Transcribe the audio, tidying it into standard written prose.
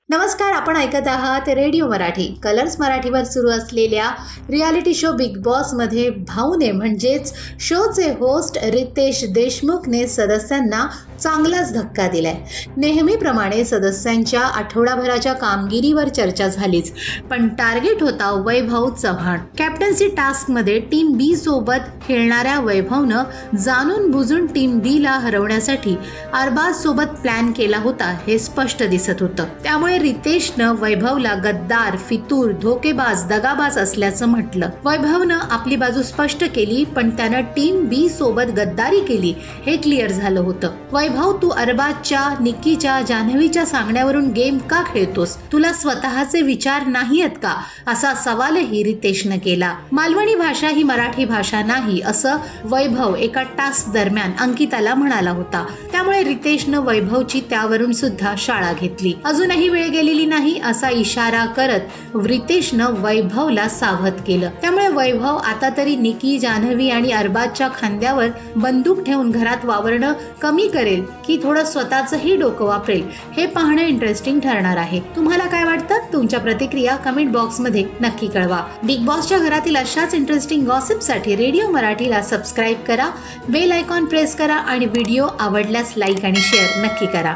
नमस्कार, आपण ऐकत आहात रेडिओ मराठी. कलर्स मराठीवर सुरू असलेल्या रियालिटी शो बिग बॉसमध्ये भाऊने म्हणजेच शोचे होस्ट रितेश देशमुखने सदस्यांना चांगलाच धक्का दिलाय. नेहमीप्रमाणे सदस्यांच्या आठवडाभराच्या कामगिरीवर चर्चा झालीच, पण टार्गेट होता वैभव चव्हाण. कॅप्टन्सी टास्कमध्ये टीम बी सोबत खेळणाऱ्या वैभवनं जाणून बुजून टीम बी ला हरवण्यासाठी अरबाज सोबत प्लॅन केला होता हे स्पष्ट दिसत होतं. त्यामुळे रितेशनं वैभवला गद्दार, फितूर, धोकेबाज, दगाबाज असल्याचं म्हटलं. वैभवनं आपली बाजू स्पष्ट केली, पण त्यानं टीम बी सोबत गद्दारी केली हे क्लिअर झालं होतं. वैभव, तू अरबाजच्या, निक्कीच्या, जान्हवीच्या सांगण्यावरून गेम का खेळतोस? तुला स्वतःचे विचार नाहीयेत का? असा सवालही रितेशनं केला. मालवणी भाषा ही मराठी भाषा नाही असं वैभव एका टास्क दरम्यान अंकिताला म्हणाला होता. त्यामुळे रितेशनं वैभवची त्यावरून सुद्धा शाळा घेतली. अजूनही वेळ गेलेली नाही असा इशारा करत रितेशनं वैभवला सावध केलं. त्यामुळे वैभव आता तरी निकी, जान्हवी आणि अरबाजच्या खांद्यावर बंदूक ठेवून घरात वावरणं कमी करेल की थोडं स्वतःचंही डोकं वापरेल हे पाहणं इंटरेस्टिंग ठरणार आहे. तुम्हाला काय वाटतं? तुमच्या प्रतिक्रिया कमेंट बॉक्समध्ये नक्की कळवा. बिग बॉसच्या घरातील अशाच इंटरेस्टिंग गॉसिपसाठी रेडिओ मराठीला सबस्क्राईब करा, बेल आयकॉन प्रेस करा आणि व्हिडिओ आवडल्यास लाईक आणि शेअर नक्की करा.